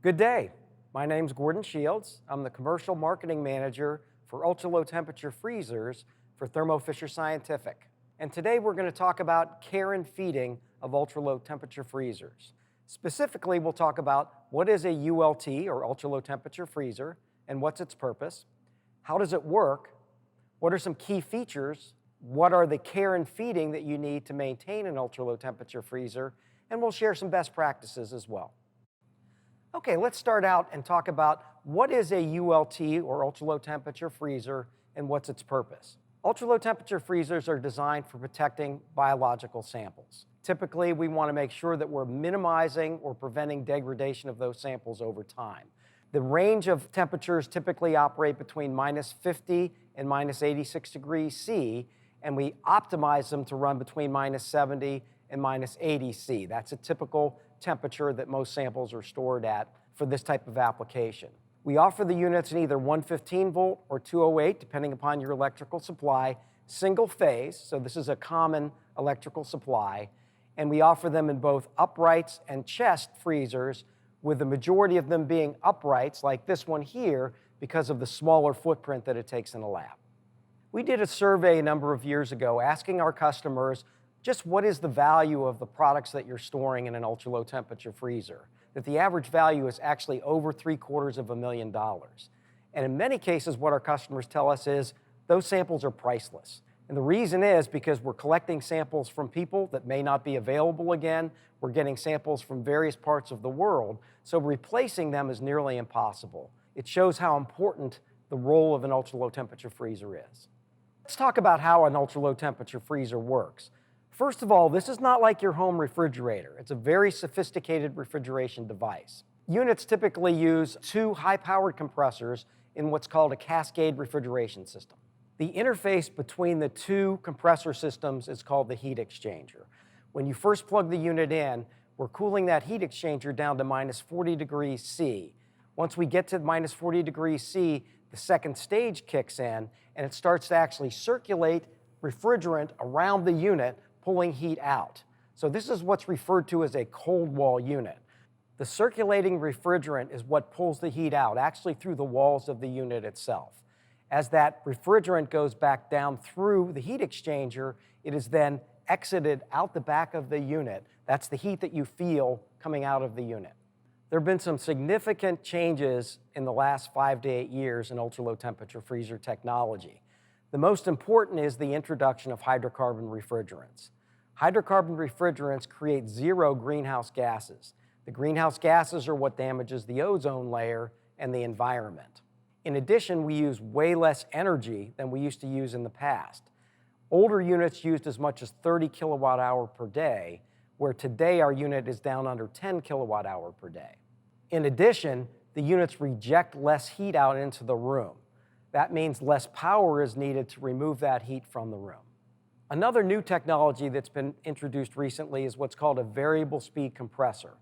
Good day. My name's Gordon Shields. I'm the Commercial Marketing Manager for ultra-low temperature freezers for Thermo Scientific. And today we're going to talk about care and feeding of ultra-low temperature freezers. Specifically, we'll talk about what is a ULT, or ultra-low temperature freezer, and what's its purpose, how does it work, what are some key features, what are the care and feeding that you need to maintain an ultra-low temperature freezer, and we'll share some best practices as well. Okay, let's start out and talk about what is a ULT, or ultra-low temperature freezer, and what's its purpose. Ultra-low temperature freezers are designed for protecting biological samples. Typically, we want to make sure that we're minimizing or preventing degradation of those samples over time. The range of temperatures typically operate between -50 and -86 degrees C, and we optimize them to run between -70 and -80 C. That's a typical temperature that most samples are stored at for this type of application. We offer the units in either 115 volt or 208, depending upon your electrical supply, single phase, so this is a common electrical supply, and we offer them in both uprights and chest freezers, with the majority of them being uprights, like this one here, because of the smaller footprint that it takes in a lab. We did a survey a number of years ago asking our customers just what is the value of the products that you're storing in an ultra-low temperature freezer. That the average value is actually over $750,000. And in many cases, what our customers tell us is those samples are priceless. And the reason is because we're collecting samples from people that may not be available again. We're getting samples from various parts of the world, so replacing them is nearly impossible. It shows how important the role of an ultra-low temperature freezer is. Let's talk about how an ultra-low temperature freezer works. First of all, this is not like your home refrigerator. It's a very sophisticated refrigeration device. Units typically use two high-powered compressors in what's called a cascade refrigeration system. The interface between the two compressor systems is called the heat exchanger. When you first plug the unit in, we're cooling that heat exchanger down to -40 degrees C. Once we get to -40 degrees C, the second stage kicks in, and it starts to actually circulate refrigerant around the unit, pulling heat out. So this is what's referred to as a cold wall unit. The circulating refrigerant is what pulls the heat out, actually through the walls of the unit itself. As that refrigerant goes back down through the heat exchanger, it is then exited out the back of the unit. That's the heat that you feel coming out of the unit. There have been some significant changes in the last 5 to 8 years in ultra-low temperature freezer technology. The most important is the introduction of hydrocarbon refrigerants. Hydrocarbon refrigerants create zero greenhouse gases. The greenhouse gases are what damages the ozone layer and the environment. In addition, we use way less energy than we used to use in the past. Older units used as much as 30 kilowatt hour per day, where today our unit is down under 10 kilowatt hour per day. In addition, the units reject less heat out into the room. That means less power is needed to remove that heat from the room. Another new technology that's been introduced recently is what's called a variable speed compressor.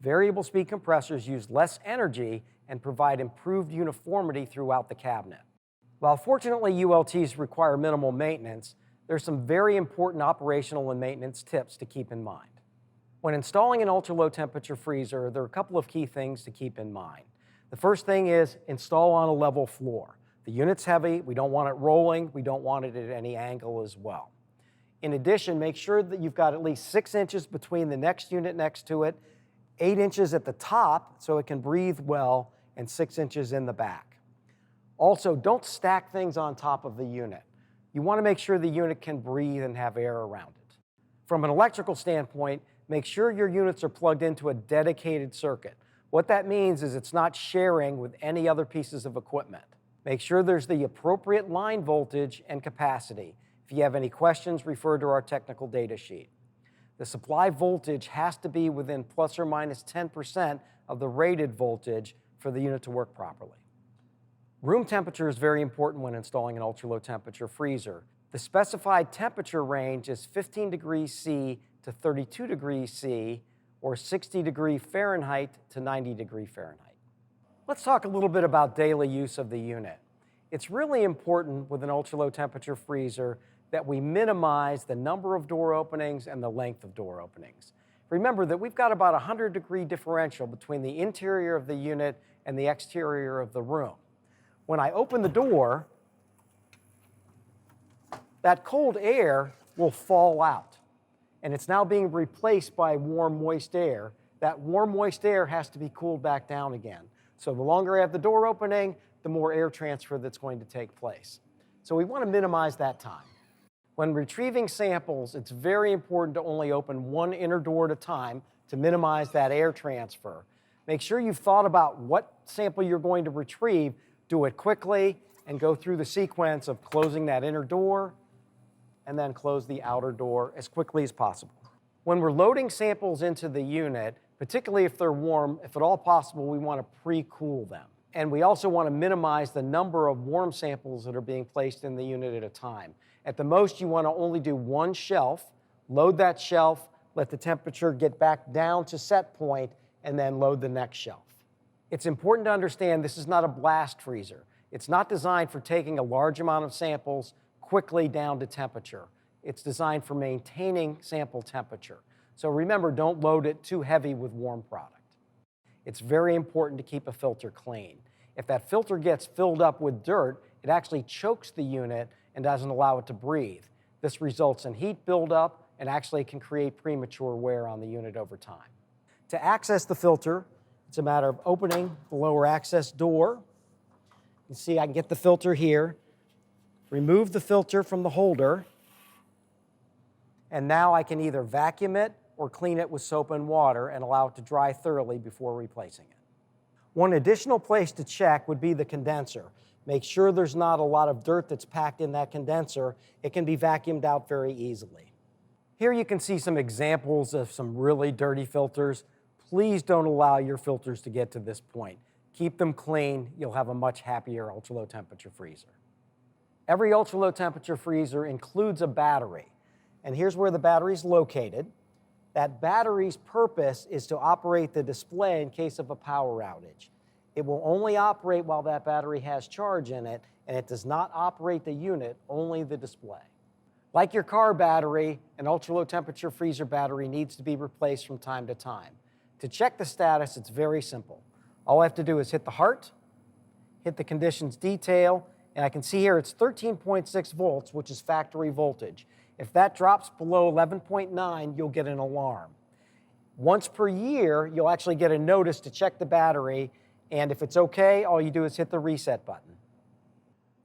Variable speed compressors use less energy and provide improved uniformity throughout the cabinet. While fortunately ULTs require minimal maintenance, there's some very important operational and maintenance tips to keep in mind. When installing an ultra-low temperature freezer, there are a couple of key things to keep in mind. The first thing is install on a level floor. The unit's heavy, we don't want it rolling, we don't want it at any angle as well. In addition, make sure that you've got at least 6 inches between the next unit next to it, 8 inches at the top so it can breathe well, and 6 inches in the back. Also, don't stack things on top of the unit. You want to make sure the unit can breathe and have air around it. From an electrical standpoint, make sure your units are plugged into a dedicated circuit. What that means is it's not sharing with any other pieces of equipment. Make sure there's the appropriate line voltage and capacity. If you have any questions, refer to our technical data sheet. The supply voltage has to be within plus or minus 10% of the rated voltage for the unit to work properly. Room temperature is very important when installing an ultra-low temperature freezer. The specified temperature range is 15 degrees C to 32 degrees C, or 60 degree Fahrenheit to 90 degree Fahrenheit. Let's talk a little bit about daily use of the unit. It's really important with an ultra-low temperature freezer that we minimize the number of door openings and the length of door openings. Remember that we've got about a 100-degree differential between the interior of the unit and the exterior of the room. When I open the door, that cold air will fall out, and it's now being replaced by warm, moist air. That warm, moist air has to be cooled back down again. So the longer I have the door opening, the more air transfer that's going to take place. So we want to minimize that time. When retrieving samples, it's very important to only open one inner door at a time to minimize that air transfer. Make sure you've thought about what sample you're going to retrieve, do it quickly, and go through the sequence of closing that inner door and then close the outer door as quickly as possible. When we're loading samples into the unit, particularly if they're warm, if at all possible, we want to pre-cool them. And we also want to minimize the number of warm samples that are being placed in the unit at a time. At the most, you want to only do one shelf, load that shelf, let the temperature get back down to set point, and then load the next shelf. It's important to understand this is not a blast freezer. It's not designed for taking a large amount of samples quickly down to temperature. It's designed for maintaining sample temperature. So remember, don't load it too heavy with warm product. It's very important to keep a filter clean. If that filter gets filled up with dirt, it actually chokes the unit and doesn't allow it to breathe. This results in heat buildup and actually can create premature wear on the unit over time. To access the filter, it's a matter of opening the lower access door. You see I can get the filter here, remove the filter from the holder, and now I can either vacuum it or clean it with soap and water and allow it to dry thoroughly before replacing it. One additional place to check would be the condenser. Make sure there's not a lot of dirt that's packed in that condenser. It can be vacuumed out very easily. Here you can see some examples of some really dirty filters. Please don't allow your filters to get to this point. Keep them clean. You'll have a much happier ultra-low temperature freezer. Every ultra-low temperature freezer includes a battery. And here's where the battery is located. That battery's purpose is to operate the display in case of a power outage. It will only operate while that battery has charge in it, and it does not operate the unit, only the display. Like your car battery, an ultra-low temperature freezer battery needs to be replaced from time to time. To check the status, it's very simple. All I have to do is hit the heart, hit the conditions detail, and I can see here it's 13.6 volts, which is factory voltage. If that drops below 11.9, you'll get an alarm. Once per year, you'll actually get a notice to check the battery, and if it's okay, all you do is hit the reset button.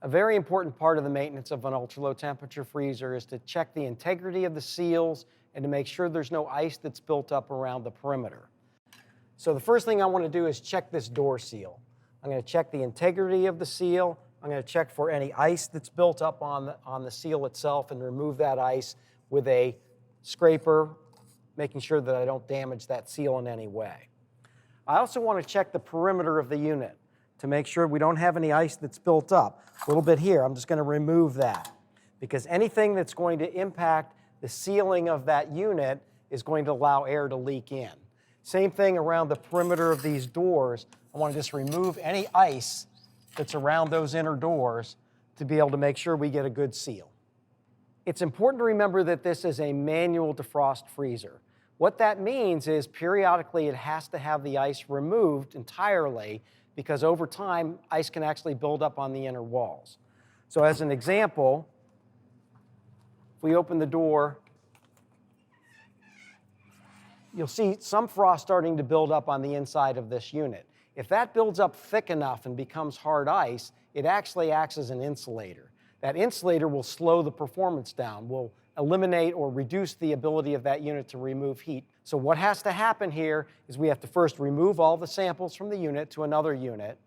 A very important part of the maintenance of an ultra-low temperature freezer is to check the integrity of the seals and to make sure there's no ice that's built up around the perimeter. So the first thing I want to do is check this door seal. I'm going to check the integrity of the seal. I'm going to check for any ice that's built up on the seal itself and remove that ice with a scraper, making sure that I don't damage that seal in any way. I also want to check the perimeter of the unit to make sure we don't have any ice that's built up. A little bit here, I'm just going to remove that because anything that's going to impact the sealing of that unit is going to allow air to leak in. Same thing around the perimeter of these doors. I want to just remove any ice that's around those inner doors to be able to make sure we get a good seal. It's important to remember that this is a manual defrost freezer. What that means is periodically it has to have the ice removed entirely because over time ice can actually build up on the inner walls. So as an example, if we open the door, you'll see some frost starting to build up on the inside of this unit. If that builds up thick enough and becomes hard ice, it actually acts as an insulator. That insulator will slow the performance down, will eliminate or reduce the ability of that unit to remove heat. So what has to happen here is we have to first remove all the samples from the unit to another unit,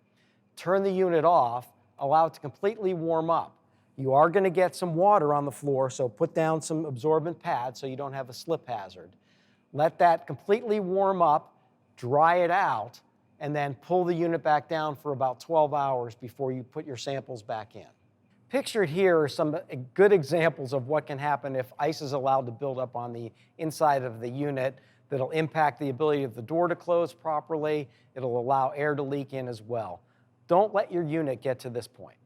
turn the unit off, allow it to completely warm up. You are going to get some water on the floor, so put down some absorbent pads so you don't have a slip hazard. Let that completely warm up, dry it out, and then pull the unit back down for about 12 hours before you put your samples back in. Pictured here are some good examples of what can happen if ice is allowed to build up on the inside of the unit that'll impact the ability of the door to close properly. It'll allow air to leak in as well. Don't let your unit get to this point.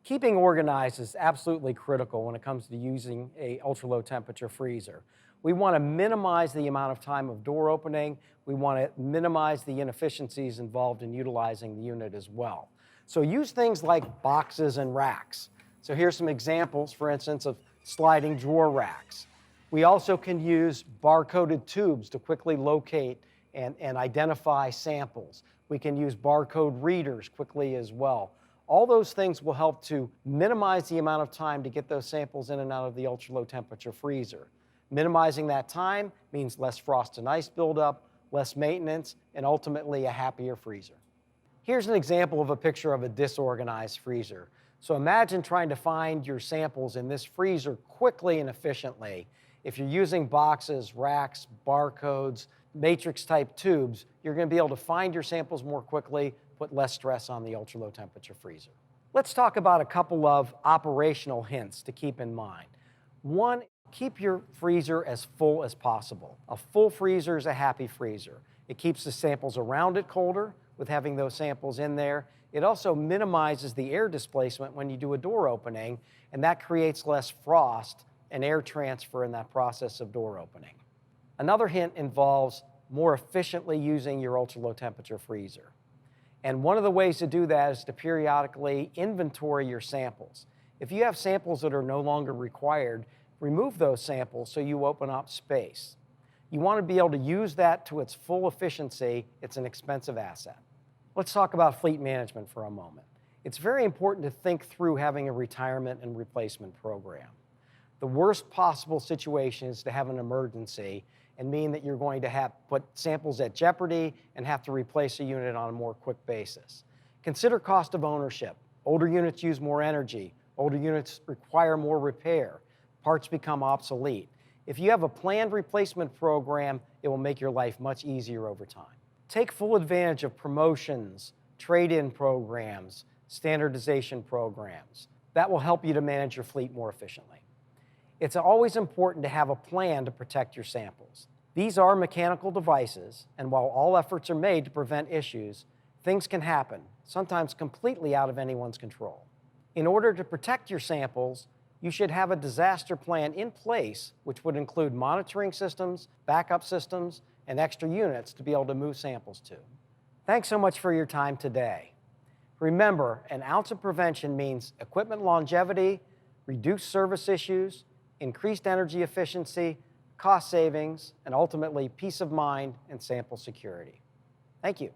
Keeping organized is absolutely critical when it comes to using a ultra-low temperature freezer. We want to minimize the amount of time of door opening. We want to minimize the inefficiencies involved in utilizing the unit as well. So use things like boxes and racks. So here's some examples, for instance, of sliding drawer racks. We also can use barcoded tubes to quickly locate and identify samples. We can use barcode readers quickly as well. All those things will help to minimize the amount of time to get those samples in and out of the ultra-low temperature freezer. Minimizing that time means less frost and ice buildup, less maintenance, and ultimately a happier freezer. Here's an example of a picture of a disorganized freezer. So imagine trying to find your samples in this freezer quickly and efficiently. If you're using boxes, racks, barcodes, matrix-type tubes, you're going to be able to find your samples more quickly, put less stress on the ultra-low temperature freezer. Let's talk about a couple of operational hints to keep in mind. One, keep your freezer as full as possible. A full freezer is a happy freezer. It keeps the samples around it colder with having those samples in there. It also minimizes the air displacement when you do a door opening, and that creates less frost and air transfer in that process of door opening. Another hint involves more efficiently using your ultra-low temperature freezer. And one of the ways to do that is to periodically inventory your samples. If you have samples that are no longer required, remove those samples so you open up space. You want to be able to use that to its full efficiency. It's an expensive asset. Let's talk about fleet management for a moment. It's very important to think through having a retirement and replacement program. The worst possible situation is to have an emergency and mean that you're going to have put samples at jeopardy and have to replace a unit on a more quick basis. Consider cost of ownership. Older units use more energy. Older units require more repair. Parts become obsolete. If you have a planned replacement program, it will make your life much easier over time. Take full advantage of promotions, trade-in programs, standardization programs. That will help you to manage your fleet more efficiently. It's always important to have a plan to protect your samples. These are mechanical devices, and while all efforts are made to prevent issues, things can happen, sometimes completely out of anyone's control. In order to protect your samples, you should have a disaster plan in place, which would include monitoring systems, backup systems, and extra units to be able to move samples to. Thanks so much for your time today. Remember, an ounce of prevention means equipment longevity, reduced service issues, increased energy efficiency, cost savings, and ultimately peace of mind and sample security. Thank you.